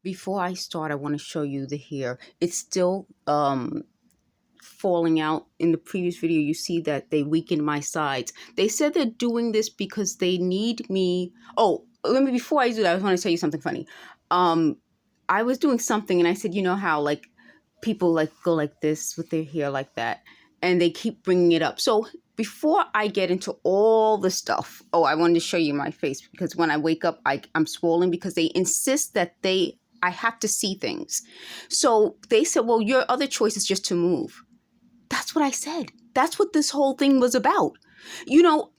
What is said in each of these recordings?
Before I start, I want to show you the hair. It's still falling out. In the previous video, you see that they weakened my sides. They said they're doing this because they need me. Oh, before I do that, I want to tell you something funny. I was doing something and I said, you know how like people like go like this with their hair like that, and they keep bringing it up. So before I get into all the stuff, I wanted to show you my face because when I wake up, I'm swollen because they insist that I have to see things. So they said, well, your other choice is just to move. That's what I said. That's what this whole thing was about. You know,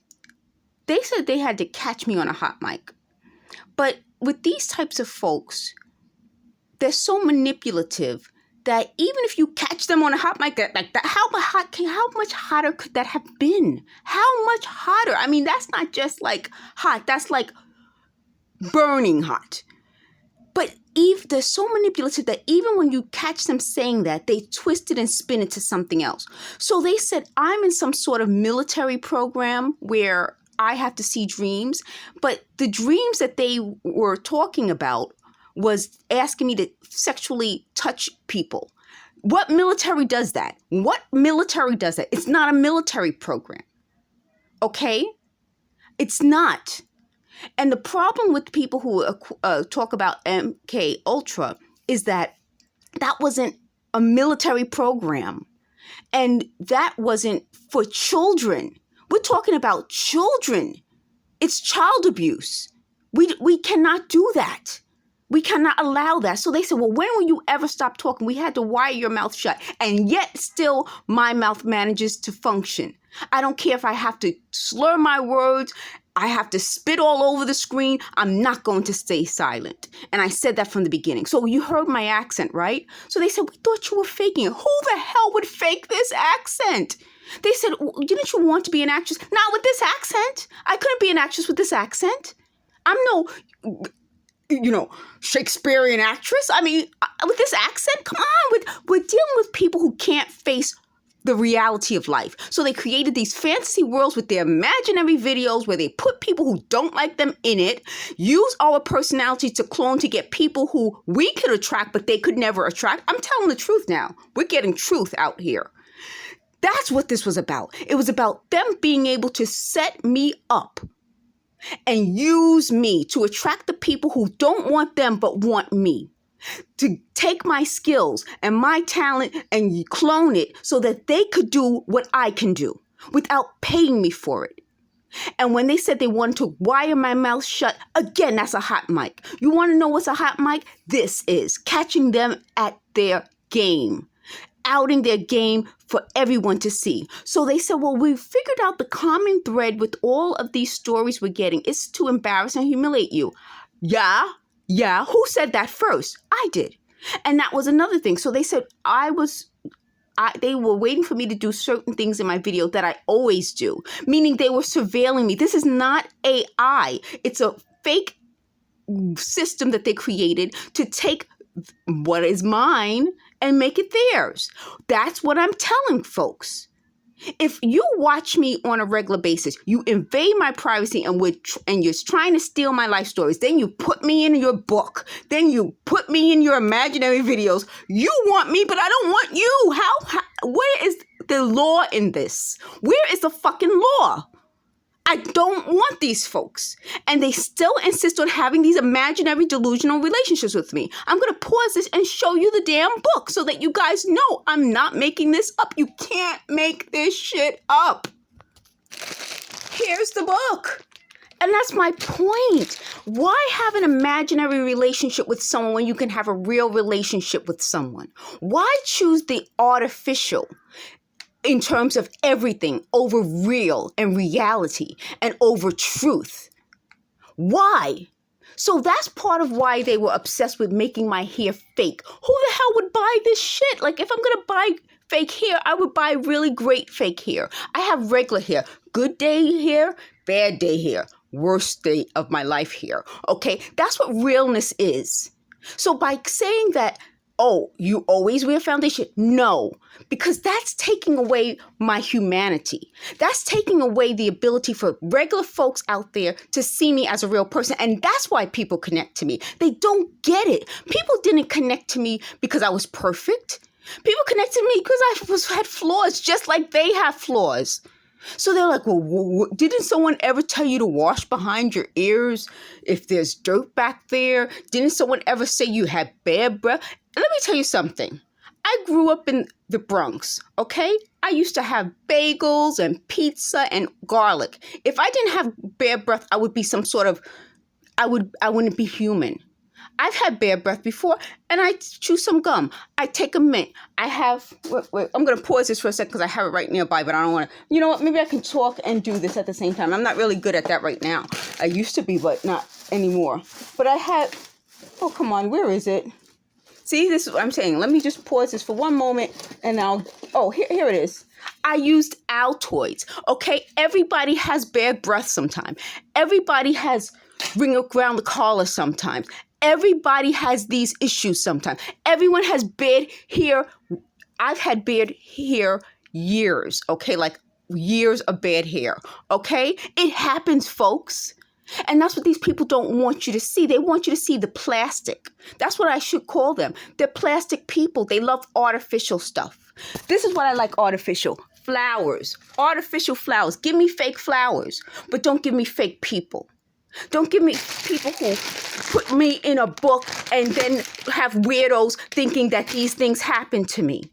they said they had to catch me on a hot mic. But with these types of folks, they're so manipulative that even if you catch them on a hot mic like that, how much hotter could that have been? How much hotter? I mean, that's not just like hot. That's like burning hot. But they're so manipulative that even when you catch them saying that, they twist it and spin it to something else. So they said, I'm in some sort of military program where I have to see dreams. But the dreams that they were talking about was asking me to sexually touch people. What military does that? What military does that? It's not a military program. Okay? It's not. And the problem with people who talk about MK Ultra is that wasn't a military program. And that wasn't for children. We're talking about children. It's child abuse. We cannot do that. We cannot allow that. So they said, well, when will you ever stop talking? We had to wire your mouth shut. And yet still my mouth manages to function. I don't care if I have to slur my words. I have to spit all over the screen. I'm not going to stay silent. And I said that from the beginning. So you heard my accent, right? So they said, we thought you were faking it. Who the hell would fake this accent? They said, didn't you want to be an actress? Not with this accent. I couldn't be an actress with this accent. I'm no, Shakespearean actress. I mean, with this accent, come on. We're dealing with people who can't face the reality of life. So they created these fantasy worlds with their imaginary videos where they put people who don't like them in it, use our personality to clone to get people who we could attract, but they could never attract. I'm telling the truth now. We're getting truth out here. That's what this was about. It was about them being able to set me up and use me to attract the people who don't want them but want me. To take my skills and my talent and clone it so that they could do what I can do without paying me for it. And when they said they wanted to wire my mouth shut, again, that's a hot mic. You want to know what's a hot mic? This is catching them at their game, outing their game for everyone to see. So they said, well, we figured out the common thread with all of these stories we're getting. It's to embarrass and humiliate you. Yeah, who said that first? I did. And that was another thing. So they said they were waiting for me to do certain things in my video that I always do, meaning they were surveilling me. This is not AI. It's a fake system that they created to take what is mine and make it theirs. That's what I'm telling folks. If you watch me on a regular basis, you invade my privacy and you're trying to steal my life stories. Then you put me in your book. Then you put me in your imaginary videos. You want me, but I don't want you. Where is the law in this? Where is the fucking law? I don't want these folks. And they still insist on having these imaginary delusional relationships with me. I'm going to pause this and show you the damn book so that you guys know I'm not making this up. You can't make this shit up. Here's the book. And that's my point. Why have an imaginary relationship with someone when you can have a real relationship with someone? Why choose the artificial in terms of everything over real and reality and over truth? Why? So that's part of why they were obsessed with making my hair fake. Who the hell would buy this shit? Like, if I'm going to buy fake hair, I would buy really great fake hair. I have regular hair, good day hair, bad day hair, worst day of my life hair. Okay, that's what realness is. So by saying that Oh, you always wear foundation? No, because that's taking away my humanity. That's taking away the ability for regular folks out there to see me as a real person. And that's why people connect to me. They don't get it. People didn't connect to me because I was perfect. People connected to me because I had flaws just like they have flaws. So they're like, well, didn't someone ever tell you to wash behind your ears if there's dirt back there? Didn't someone ever say you had bad breath? Let me tell you something. I grew up in the Bronx, okay? I used to have bagels and pizza and garlic. If I didn't have bad breath, I would be I wouldn't be human. I've had bad breath before, and I chew some gum. I take a mint. Wait, I'm going to pause this for a second because I have it right nearby, but I don't want to, you know what, maybe I can talk and do this at the same time. I'm not really good at that right now. I used to be, but not anymore. But oh, come on, where is it? See, this is what I'm saying. Let me just pause this for one moment, and here it is. I used Altoids, okay? Everybody has bad breath sometimes. Everybody has ring around the collar sometimes. Everybody has these issues sometimes. Everyone has bad hair. I've had bad hair years, okay? Like years of bad hair, okay? It happens, folks. And that's what these people don't want you to see. They want you to see the plastic. That's what I should call them. They're plastic people. They love artificial stuff. This is what I like, artificial. Flowers. Artificial flowers. Give me fake flowers, but don't give me fake people. Don't give me people who put me in a book and then have weirdos thinking that these things happen to me.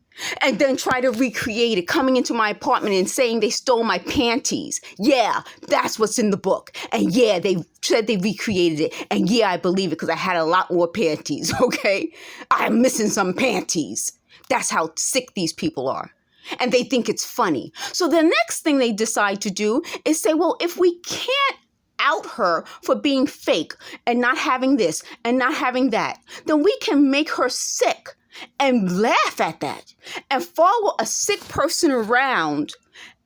And then try to recreate it, coming into my apartment and saying they stole my panties. Yeah, that's what's in the book. And yeah, they said they recreated it. And yeah, I believe it because I had a lot more panties, okay? I'm missing some panties. That's how sick these people are. And they think it's funny. So the next thing they decide to do is say, well, if we can't out her for being fake and not having this and not having that, then we can make her sick and laugh at that and follow a sick person around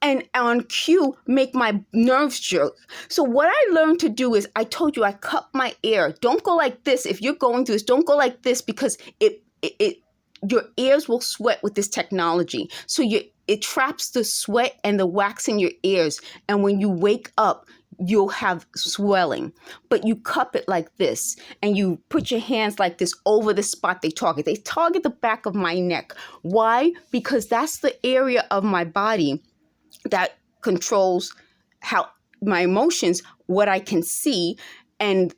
and on cue make my nerves jerk. So what I learned to do is, I told you I cup my ear. Don't go like this. If you're going through this, don't go like this because your ears will sweat with this technology. So it traps the sweat and the wax in your ears. And when you wake up, you'll have swelling, but you cup it like this and you put your hands like this over the spot they target. They target the back of my neck. Why? Because that's the area of my body that controls how my emotions, what I can see, and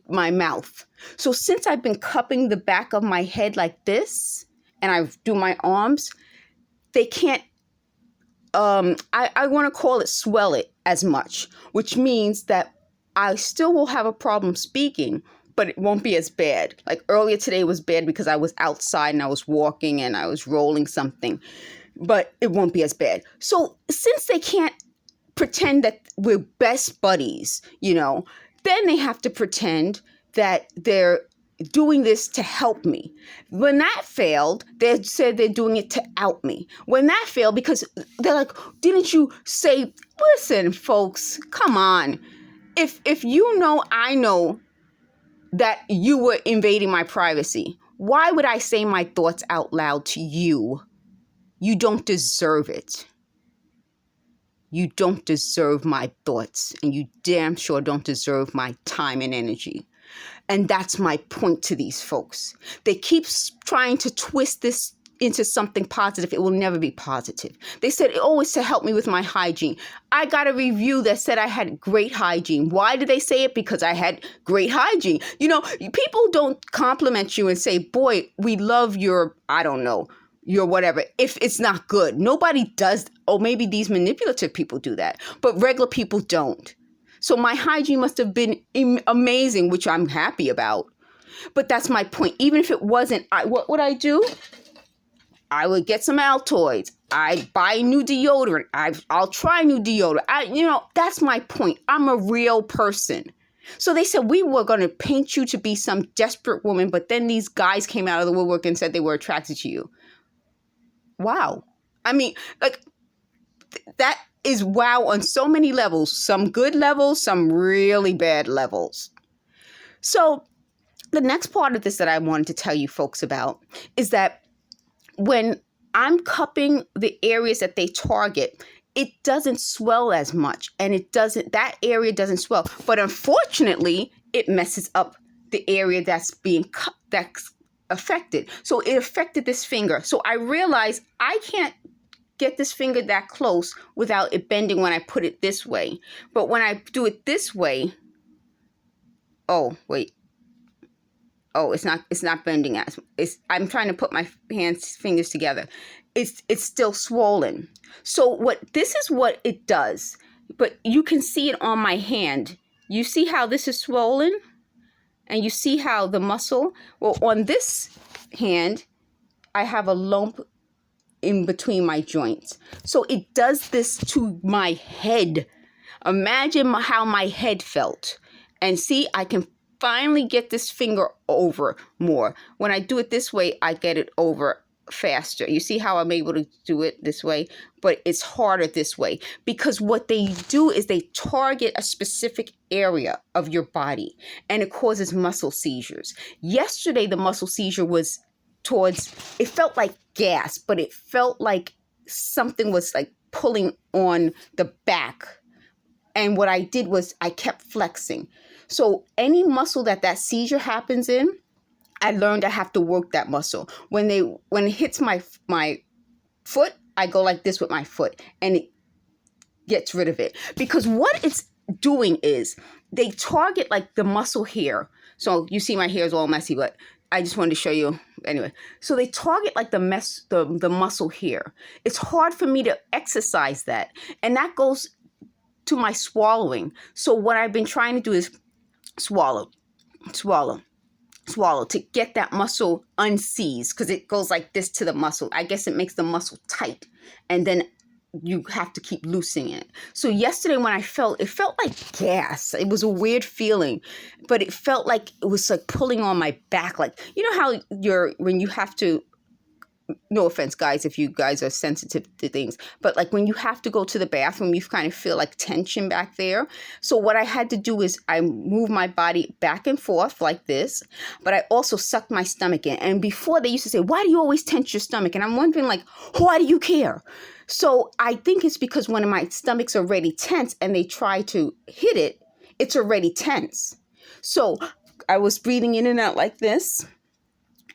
my mouth. So since I've been cupping the back of my head like this and I do my arms, they can't I want to call it swell it as much, which means that I still will have a problem speaking, but it won't be as bad. Like earlier today was bad because I was outside and I was walking and I was rolling something, but it won't be as bad. So since they can't pretend that we're best buddies, then they have to pretend that they're doing this to help me. When that failed, they said they're doing it to out me. When that failed, because they're like, didn't you say, listen, folks, come on. If I know that you were invading my privacy, why would I say my thoughts out loud to you? You don't deserve it. You don't deserve my thoughts, and you damn sure don't deserve my time and energy. And that's my point to these folks. They keep trying to twist this into something positive. It will never be positive. They said, it's to help me with my hygiene. I got a review that said I had great hygiene. Why did they say it? Because I had great hygiene. People don't compliment you and say, boy, we love your, I don't know, your whatever, if it's not good. Nobody does. Or maybe these manipulative people do that, but regular people don't. So my hygiene must have been amazing, which I'm happy about. But that's my point. Even if it wasn't, what would I do? I would get some Altoids. I'd buy new deodorant. I'll try new deodorant. That's my point. I'm a real person. So they said, we were going to paint you to be some desperate woman, but then these guys came out of the woodwork and said they were attracted to you. Wow. I mean, that is wow on so many levels. Some good levels, some really bad levels. So the next part of this that I wanted to tell you folks about is that when I'm cupping the areas that they target, it doesn't swell as much, and that area doesn't swell. But unfortunately, it messes up the area that's affected. So it affected this finger. So I realized I can't get this finger that close without it bending when I put it this way. But when I do it this way, oh, wait. Oh, it's not bending as I'm trying to put my fingers together. It's still swollen. So this is what it does. But you can see it on my hand. You see how this is swollen? And you see how the muscle, well, on this hand, I have a lump in between my joints. So it does this to my head. Imagine how my head felt. And see, I can finally get this finger over more. When I do it this way, I get it over faster. You see how I'm able to do it this way? But it's harder this way because what they do is they target a specific area of your body and it causes muscle seizures. Yesterday, the muscle seizure was it felt like gas, but it felt like something was like pulling on the back. And what I did was I kept flexing. So any muscle that seizure happens in, I learned I have to work that muscle. When it hits my foot, I go like this with my foot and it gets rid of it. Because what it's doing is they target like the muscle here. So you see my hair is all messy, but I just wanted to show you anyway. So they target like the muscle here. It's hard for me to exercise that. And that goes to my swallowing. So what I've been trying to do is swallow to get that muscle unseized because it goes like this to the muscle. I guess it makes the muscle tight and then you have to keep loosening it. So yesterday when it felt like gas. It was a weird feeling, but it felt like it was like pulling on my back. Like, you know how when you have to, no offense, guys, if you guys are sensitive to things, but like when you have to go to the bathroom, you kind of feel like tension back there. So what I had to do is I moved my body back and forth like this, but I also sucked my stomach in. And before they used to say, why do you always tense your stomach? And I'm wondering like, why do you care? So I think it's because when my stomach's already tense and they try to hit it, it's already tense. So I was breathing in and out like this.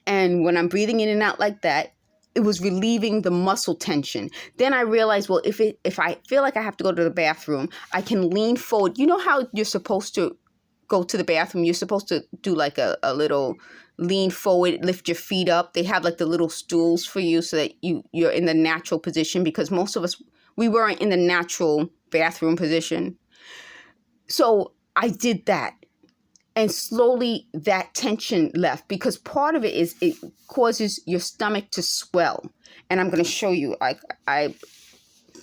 And when I'm breathing in and out like that, it was relieving the muscle tension. Then I realized, well, if I feel like I have to go to the bathroom, I can lean forward. You know how you're supposed to go to the bathroom? You're supposed to do like a little lean forward, lift your feet up. They have like the little stools for you so that you're in the natural position because most of us, we weren't in the natural bathroom position. So I did that. And slowly that tension left because part of it is it causes your stomach to swell. And I'm going to show you. I'm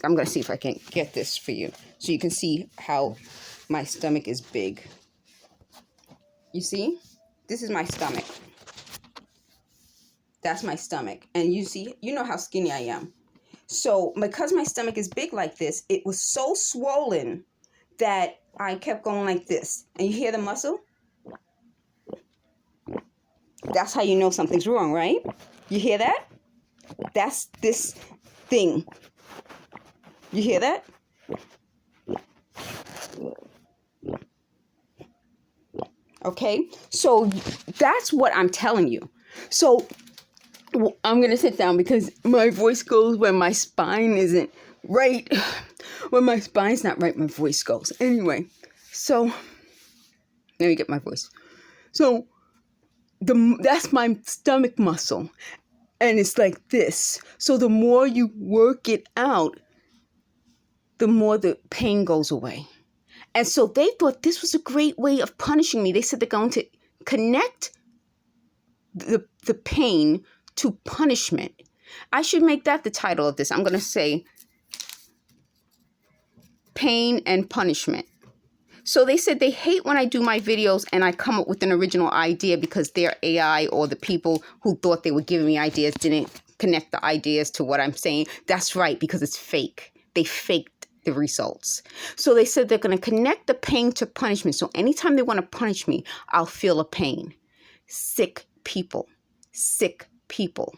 going to see if I can get this for you so you can see how my stomach is big. You see? This is my stomach. That's my stomach. And you see, you know how skinny I am. So because my stomach is big like this, it was so swollen that I kept going like this. And you hear the muscle? That's how you know something's wrong, right? You hear that? That's this thing. You hear that? Okay, so that's what I'm telling you. So I'm going to sit down because my voice goes when my spine isn't right. When my spine's not right, my voice goes. Anyway, so let me get my voice. So that's my stomach muscle. And it's like this. So the more you work it out, the more the pain goes away. And so they thought this was a great way of punishing me. They said they're going to connect the pain to punishment. I should make that the title of this. I'm going to say pain and punishment. So they said they hate when I do my videos and I come up with an original idea because their AI or the people who thought they were giving me ideas didn't connect the ideas to what I'm saying. That's right, because it's fake. They faked the results. So they said they're going to connect the pain to punishment. So anytime they want to punish me, I'll feel a pain. sick people. Sick people.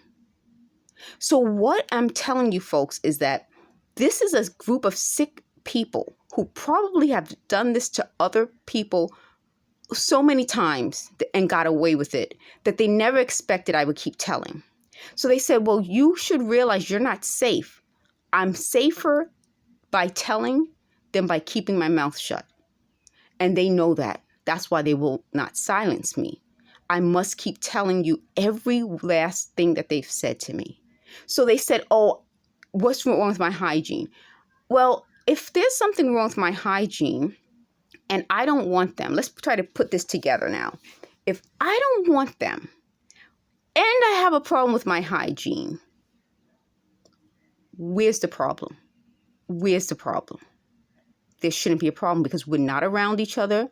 So what I'm telling you folks is that this is a group of sick people who probably have done this to other people so many times and got away with it that they never expected I would keep telling. So they said, well, you should realize you're not safe. I'm safer by telling than by keeping my mouth shut. And they know that. That's why they will not silence me. I must keep telling you every last thing that they've said to me. So they said, oh, what's wrong with my hygiene? Well, if there's something wrong with my hygiene and I don't want them, let's try to put this together now. If I don't want them and I have a problem with my hygiene, where's the problem? Where's the problem? There shouldn't be a problem because we're not around each other.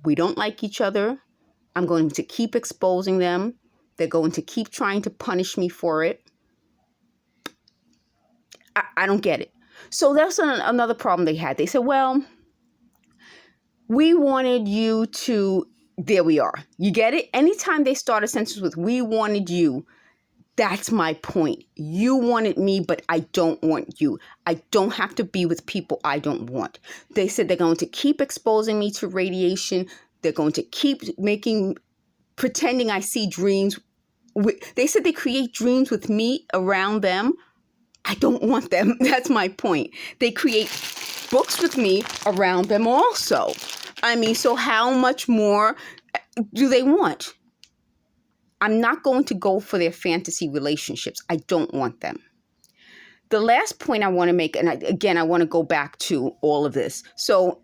We don't like each other. I'm going to keep exposing them. They're going to keep trying to punish me for it. I don't get it. So that's another problem they had. They said, well, we wanted you to, there we are. You get it? Anytime they start a sentence with, we wanted you, that's my point. You wanted me, but I don't want you. I don't have to be with people I don't want. They said they're going to keep exposing me to radiation. They're going to keep pretending I see dreams. They said they create dreams with me around them. I don't want them. That's my point. They create books with me around them also. I mean, so how much more do they want? I'm not going to go for their fantasy relationships. I don't want them. The last point I want to make, and I want to go back to all of this. So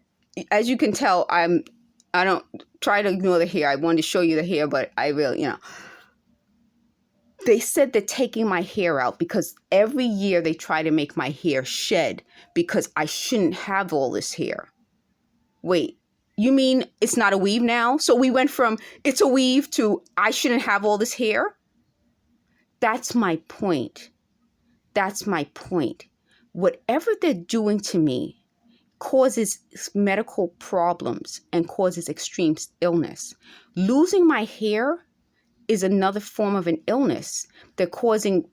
as you can tell, I don't try to ignore the hair. I wanted to show you the hair, but I really, they said they're taking my hair out because every year they try to make my hair shed because I shouldn't have all this hair. Wait, you mean it's not a weave now? So we went from it's a weave to I shouldn't have all this hair? That's my point. That's my point. Whatever they're doing to me causes medical problems and causes extreme illness. Losing my hair is another form of an illness. They're causing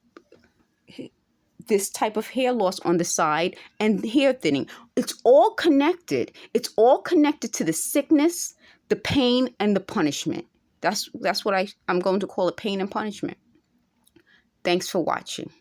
this type of hair loss on the side and hair thinning. It's all connected. It's all connected to the sickness, the pain, and the punishment. That's what I'm going to call it, pain and punishment. Thanks for watching.